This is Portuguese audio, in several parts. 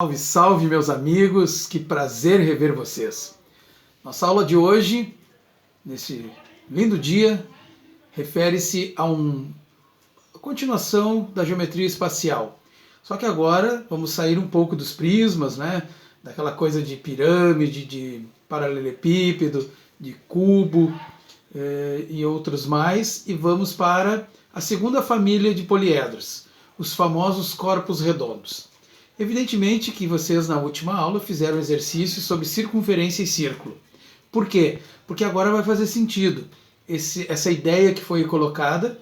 Salve, salve, meus amigos, que prazer rever vocês. Nossa aula de hoje, nesse lindo dia, refere-se a a continuação da geometria espacial. Só que agora vamos sair um pouco dos prismas, né? Daquela coisa de pirâmide, de paralelepípedo, de cubo e outros mais, e vamos para a segunda família de poliedros, os famosos corpos redondos. Evidentemente que vocês na última aula fizeram exercícios sobre circunferência e círculo. Por quê? Porque agora vai fazer sentido essa ideia que foi colocada,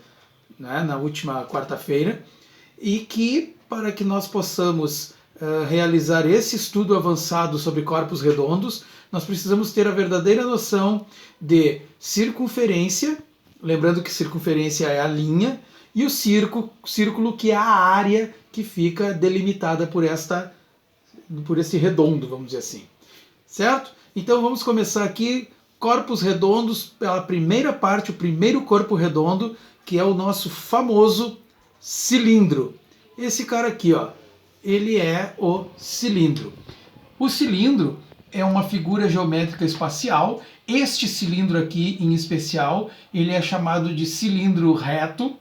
né, na última quarta-feira, e que para que nós possamos realizar esse estudo avançado sobre corpos redondos, nós precisamos ter a verdadeira noção de circunferência, lembrando que circunferência é a linha, e o círculo que é a área que fica delimitada por esse redondo, vamos dizer assim. Certo? Então vamos começar aqui, corpos redondos, pela primeira parte, o primeiro corpo redondo, que é o nosso famoso cilindro. Esse cara aqui, ó, ele é o cilindro. O cilindro é uma figura geométrica espacial. Este cilindro aqui, em especial, ele é chamado de cilindro reto.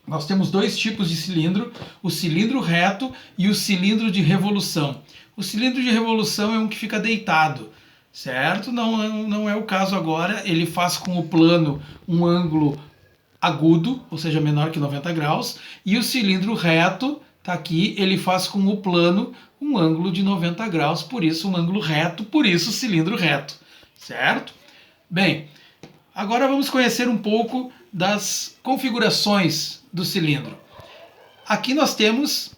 Nós temos dois tipos de cilindro, o cilindro reto e o cilindro de revolução. O cilindro de revolução é um que fica deitado, certo? Não é o caso agora, ele faz com o plano um ângulo agudo, ou seja, menor que 90 graus, e o cilindro reto, tá aqui, ele faz com o plano um ângulo de 90 graus, por isso um ângulo reto, por isso cilindro reto, certo? Bem, agora vamos conhecer um pouco das configurações do cilindro. Aqui nós temos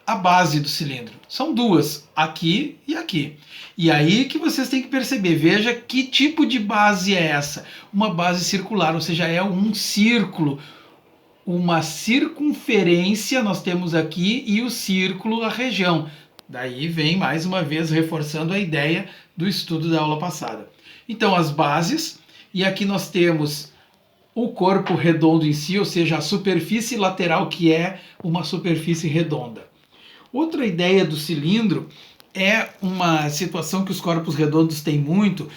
a base do cilindro. São duas, aqui e aqui. E aí que vocês têm que perceber, veja que tipo de base é essa. Uma base circular, ou seja, é um círculo. Uma circunferência nós temos aqui e o círculo a região. Daí vem mais uma vez reforçando a ideia do estudo da aula passada. Então as bases, e aqui nós temos o corpo redondo em si, ou seja, a superfície lateral, que é uma superfície redonda. Outra ideia do cilindro é uma situação que os corpos redondos têm muito.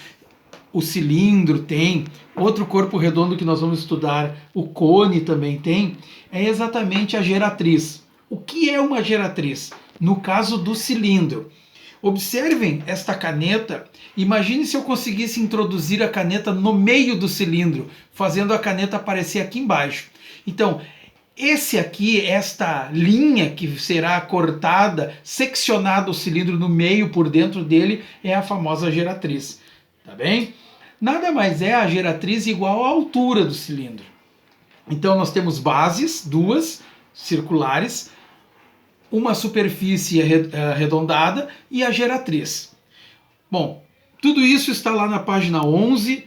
O cilindro tem, outro corpo redondo que nós vamos estudar, o cone também tem, é exatamente a geratriz. O que é uma geratriz? No caso do cilindro. Observem esta caneta, imagine se eu conseguisse introduzir a caneta no meio do cilindro, fazendo a caneta aparecer aqui embaixo. Então, esta linha que será cortada, seccionada o cilindro no meio, por dentro dele, é a famosa geratriz. Tá bem? Nada mais é a geratriz igual à altura do cilindro. Então nós temos bases, duas, circulares, uma superfície arredondada e a geratriz. Bom, tudo isso está lá na página 11,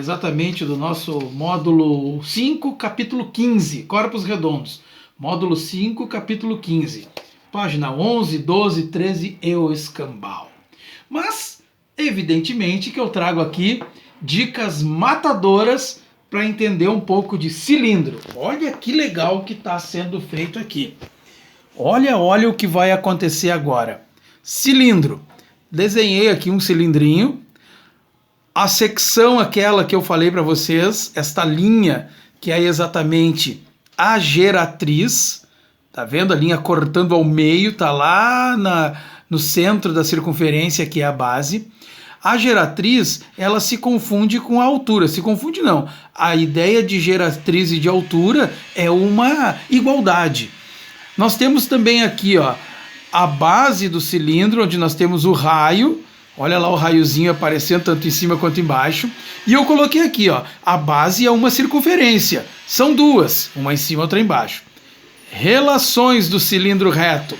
exatamente do nosso módulo 5, capítulo 15, corpos redondos. Módulo 5, capítulo 15. Página 11, 12, 13 e o escambau. Mas, evidentemente que eu trago aqui dicas matadoras para entender um pouco de cilindro. Olha que legal que está sendo feito aqui. Olha o que vai acontecer agora. Cilindro. Desenhei aqui um cilindrinho. A secção aquela que eu falei para vocês, esta linha que é exatamente a geratriz. Tá vendo a linha cortando ao meio? Tá lá no centro da circunferência, que é a base. A geratriz, ela se confunde com a altura. Se confunde não. A ideia de geratriz e de altura é uma igualdade. Nós temos também aqui, ó, a base do cilindro, onde nós temos o raio. Olha lá o raiozinho aparecendo tanto em cima quanto embaixo. E eu coloquei aqui, ó, a base é uma circunferência. São duas, uma em cima e outra embaixo. Relações do cilindro reto.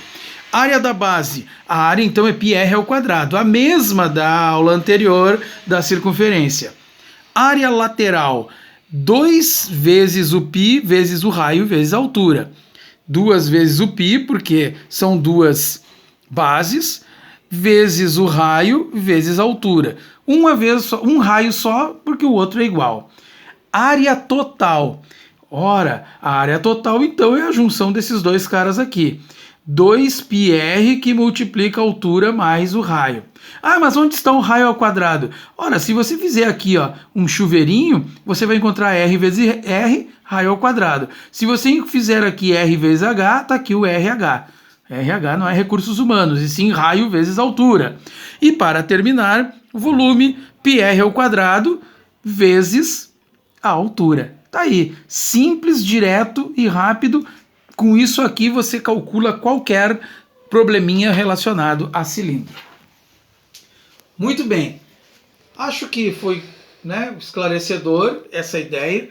Área da base. A área então é πr ao quadrado, a mesma da aula anterior da circunferência. Área lateral. 2 vezes o π vezes o raio vezes a altura. 2 vezes o π, porque são duas bases, vezes o raio, vezes a altura. Um raio só, porque o outro é igual. Área total. Ora, a área total, então, é a junção desses dois caras aqui. 2πr que multiplica a altura mais o raio. Ah, mas onde está o raio ao quadrado? Ora, se você fizer aqui ó, um chuveirinho, você vai encontrar r vezes r, raio ao quadrado. Se você fizer aqui r vezes h, está aqui o RH. RH não é recursos humanos, e sim raio vezes altura. E para terminar, o volume πr ao quadrado vezes a altura. Tá aí, simples, direto e rápido. Com isso aqui você calcula qualquer probleminha relacionado a cilindro. Muito bem, acho que foi, né, esclarecedor essa ideia.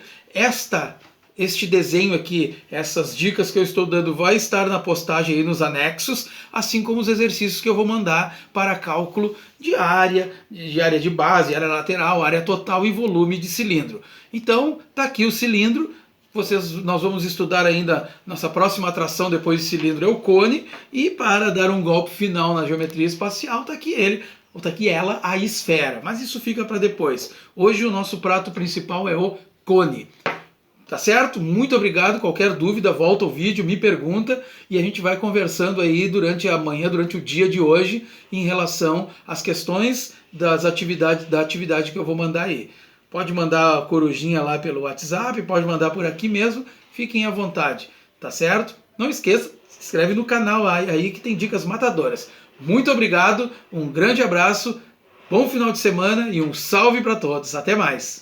Este desenho aqui, essas dicas que eu estou dando vai estar na postagem aí nos anexos, assim como os exercícios que eu vou mandar para cálculo de área de base, área lateral, área total e volume de cilindro. Então, tá aqui o cilindro. Nós vamos estudar ainda nossa próxima atração depois de cilindro é o cone, e para dar um golpe final na geometria espacial, tá aqui ela, a esfera. Mas isso fica para depois. Hoje o nosso prato principal é o cone. Tá certo? Muito obrigado. Qualquer dúvida, volta ao vídeo, me pergunta e a gente vai conversando aí durante a manhã, durante o dia de hoje, em relação às questões da atividade que eu vou mandar aí. Pode mandar a corujinha lá pelo WhatsApp, pode mandar por aqui mesmo, fiquem à vontade, tá certo? Não esqueça, se inscreve no canal aí que tem dicas matadoras. Muito obrigado, um grande abraço, bom final de semana e um salve para todos. Até mais!